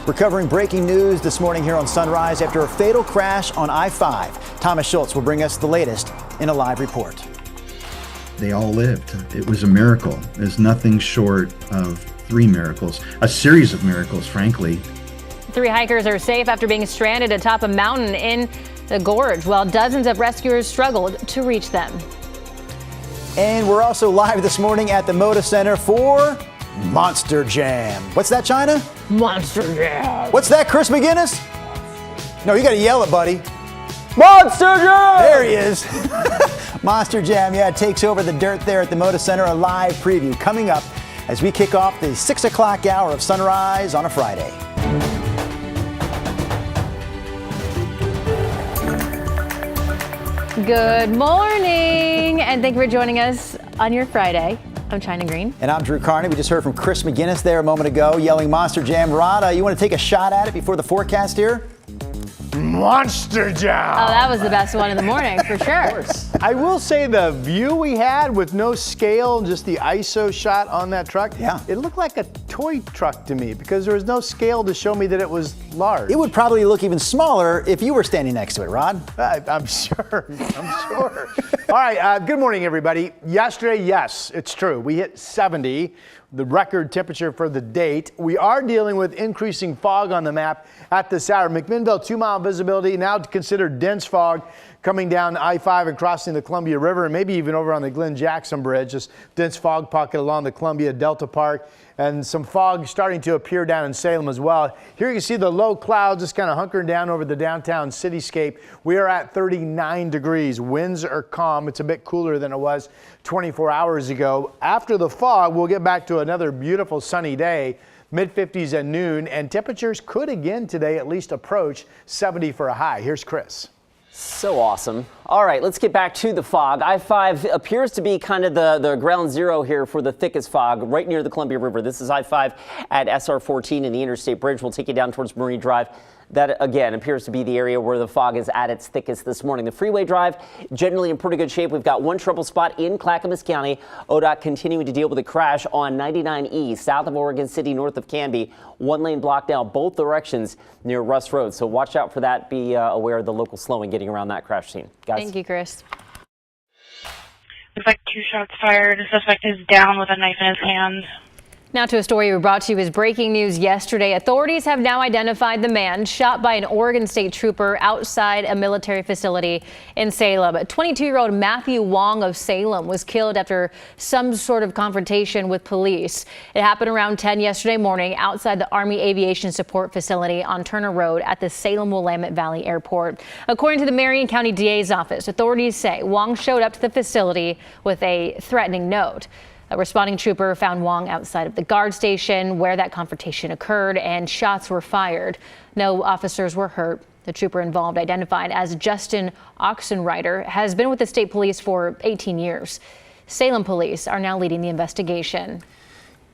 We're covering breaking news this morning here on Sunrise after a fatal crash on I-5. Thomas Schultz will bring us the latest in a live report. They all lived. It was a miracle. There's nothing short of three miracles, a series of miracles, frankly. 3 hikers are safe after being stranded atop a mountain in the Gorge, while dozens of rescuers struggled to reach them. And we're also live this morning at the Moda Center for Monster Jam. What's that, China? Monster Jam. What's that, Chris McGinnis? No, you got to yell it, buddy. Monster Jam! There he is. Monster Jam, yeah, it takes over the dirt there at the Moda Center. A live preview coming up as we kick off the 6 o'clock hour of Sunrise on a Friday. Good morning, and thank you for joining us on your Friday. I'm China Green. And I'm Drew Carney. We just heard from Chris McGinnis there a moment ago, yelling Monster Jam. Rod, you want to take a shot at it before the forecast here? Monster Jam! Oh, that was the best one in the morning, for sure. Of course. I will say the view we had with no scale, just the ISO shot on that truck, yeah, it looked like a toy truck to me because there was no scale to show me that it was large. It would probably look even smaller if you were standing next to it, Rod. I'm sure. I'm sure. All right. Good morning, everybody. Yesterday, yes, it's true. We hit 70, the record temperature for the date. We are dealing with increasing fog on the map at this hour. McMinnville 2-mile visibility, now considered dense fog coming down I-5 and crossing the Columbia River, and maybe even over on the Glenn Jackson Bridge. This dense fog pocket along the Columbia Delta Park, and some fog starting to appear down in Salem as well. Here you can see the low clouds just kind of hunkering down over the downtown cityscape. We are at 39 degrees. Winds are calm. It's a bit cooler than it was 24 hours ago. After the fog, we'll get back to another beautiful sunny day. Mid-50s at noon, and temperatures could again today at least approach 70 for a high. Here's Chris. So awesome. All right, let's get back to the fog. I-5 appears to be kind of the ground zero here for the thickest fog right near the Columbia River. This is I-5 at SR-14 and the Interstate Bridge. We'll take you down towards Marine Drive. That, again, appears to be the area where the fog is at its thickest this morning. The freeway drive, generally in pretty good shape. We've got one trouble spot in Clackamas County. ODOT continuing to deal with a crash on 99E, south of Oregon City, north of Canby. One lane blocked down both directions near Russ Road. So watch out for that. Be aware of the local slowing getting around that crash scene. Guys. Thank you, Chris. Looks like 2 shots fired. The suspect is down with a knife in his hand. Now to a story we brought to you as breaking news yesterday. Authorities have now identified the man shot by an Oregon State trooper outside a military facility in Salem. 22-year-old Matthew Wong of Salem was killed after some sort of confrontation with police. It happened around 10 yesterday morning outside the Army Aviation Support Facility on Turner Road at the Salem-Willamette Valley Airport. According to the Marion County DA's office, authorities say Wong showed up to the facility with a threatening note. A responding trooper found Wong outside of the guard station where that confrontation occurred, and shots were fired. No officers were hurt. The trooper involved, identified as Justin Oxenrider, has been with the state police for 18 years. Salem police are now leading the investigation.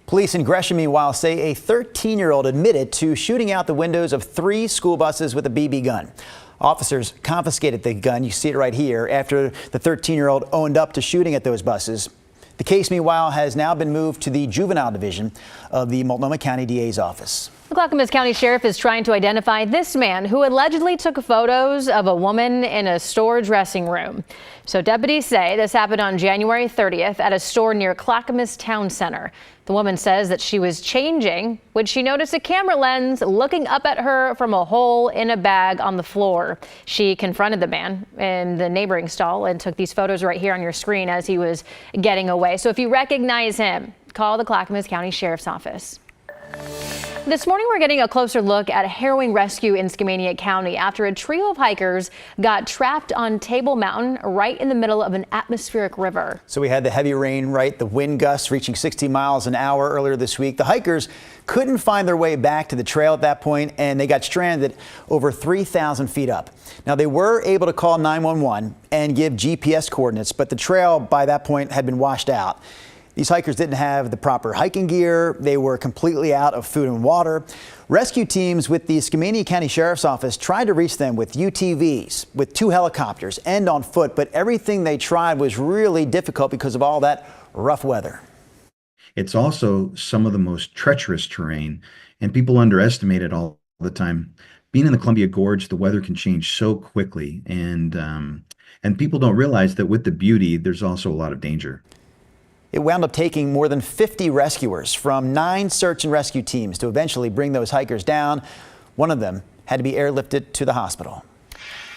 Police in Gresham, meanwhile, say a 13-year-old admitted to shooting out the windows of 3 school buses with a BB gun. Officers confiscated the gun, you see it right here, after the 13-year-old owned up to shooting at those buses. The case, meanwhile, has now been moved to the juvenile division of the Multnomah County DA's office. The Clackamas County Sheriff is trying to identify this man who allegedly took photos of a woman in a store dressing room. So deputies say this happened on January 30th at a store near Clackamas Town Center. The woman says that she was changing when she noticed a camera lens looking up at her from a hole in a bag on the floor. She confronted the man in the neighboring stall and took these photos right here on your screen as he was getting away. So if you recognize him, call the Clackamas County Sheriff's Office. This morning, we're getting a closer look at a harrowing rescue in Skamania County after a trio of hikers got trapped on Table Mountain right in the middle of an atmospheric river. So we had the heavy rain, right? The wind gusts reaching 60 miles an hour earlier this week. The hikers couldn't find their way back to the trail at that point, and they got stranded over 3,000 feet up. Now, they were able to call 911 and give GPS coordinates, but the trail by that point had been washed out. These hikers didn't have the proper hiking gear. They were completely out of food and water. Rescue teams with the Skamania County Sheriff's Office tried to reach them with UTVs, with 2 helicopters, and on foot, but everything they tried was really difficult because of all that rough weather. It's also some of the most treacherous terrain, and people underestimate it all the time. Being in the Columbia Gorge, the weather can change so quickly, and people don't realize that with the beauty, there's also a lot of danger. It wound up taking more than 50 rescuers from 9 search and rescue teams to eventually bring those hikers down. One of them had to be airlifted to the hospital.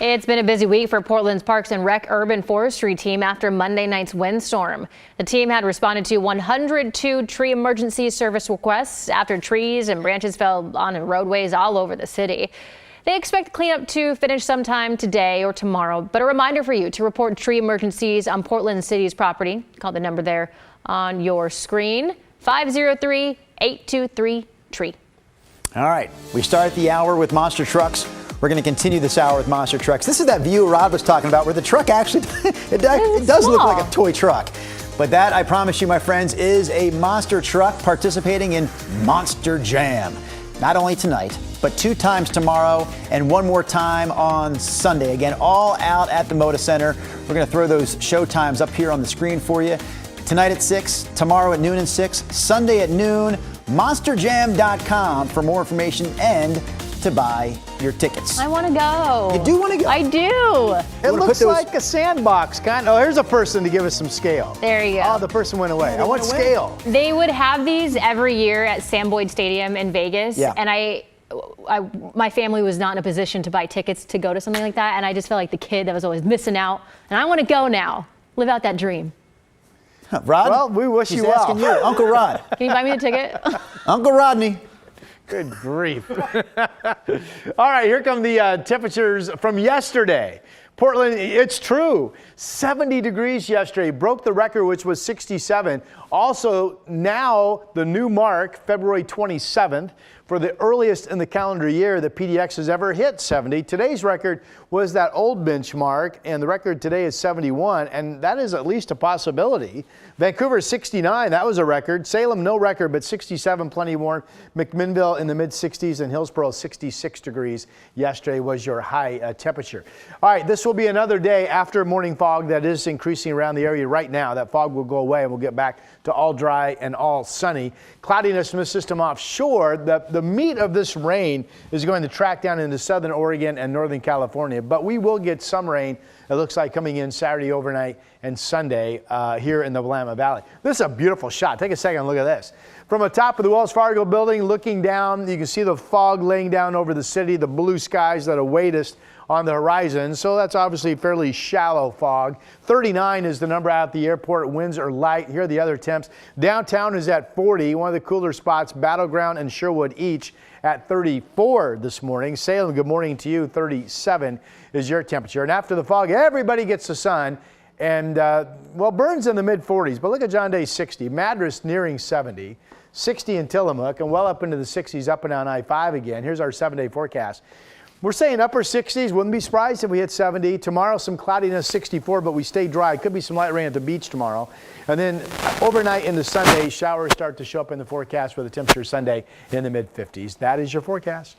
It's been a busy week for Portland's Parks and Rec Urban Forestry team after Monday night's windstorm. The team had responded to 102 tree emergency service requests after trees and branches fell on roadways all over the city. They expect cleanup to finish sometime today or tomorrow, but a reminder for you to report tree emergencies on Portland City's property. Call the number there on your screen, 503-823-TREE. All right, we start the hour with monster trucks. We're going to continue this hour with monster trucks. This is that view Rod was talking about where the truck actually, it does look like a toy truck. But that, I promise you, my friends, is a monster truck participating in Monster Jam. Not only tonight, but 2 times tomorrow and 1 more time on Sunday. Again, all out at the Moda Center. We're going to throw those show times up here on the screen for you. Tonight at 6, tomorrow at noon and 6, Sunday at noon. MonsterJam.com for more information and to buy your tickets. I want to go. You do want to go? I do. It looks like a sandbox kind. Oh, here's a person to give us some scale. There you go. Oh, the person went away. I want scale. They would have these every year at Sam Boyd Stadium in Vegas. Yeah. And my family was not in a position to buy tickets to go to something like that. And I just felt like the kid that was always missing out. And I want to go now. Live out that dream. Rod? Well, we wish She's you well. asking you. Uncle Rod. Can you buy me a ticket? Uncle Rodney. Good grief. All right, here come the temperatures from yesterday. Portland, it's true. 70 degrees yesterday, broke the record, which was 67. Also, now the new mark, February 27th, for the earliest in the calendar year that PDX has ever hit 70. Today's record was that old benchmark, and the record today is 71, and that is at least a possibility. Vancouver 69, that was a record. Salem, no record, but 67, plenty warm. McMinnville in the mid-60s, and Hillsborough 66 degrees yesterday was your high temperature. All right, this will be another day after morning fog that is increasing around the area right now. That fog will go away, and we'll get back to all dry and all sunny. Cloudiness from the system offshore. The meat of this rain is going to track down into southern Oregon and northern California, but we will get some rain, it looks like, coming in Saturday overnight and Sunday here in the Willamette Valley. This is a beautiful shot. Take a second and look at this. From the top of the Wells Fargo building, looking down, you can see the fog laying down over the city, the blue skies that await us on the horizon. So that's obviously fairly shallow fog. 39 is the number out at the airport. Winds are light. Here are the other temps. Downtown is at 40. One of the cooler spots, Battleground and Sherwood each at 34 this morning. Salem, good morning to you. 37 is your temperature. And after the fog, everybody gets the sun. And, well, Burns in the mid-40s. But look at John Day, 60. Madras nearing 70. 60 in Tillamook, and well up into the 60s up and down I-5 again. Here's our 7-day forecast. We're saying upper 60s. Wouldn't be surprised if we hit 70. Tomorrow, some cloudiness, 64, but we stay dry. Could be some light rain at the beach tomorrow. And then overnight into Sunday, showers start to show up in the forecast with a temperature Sunday in the mid-50s. That is your forecast.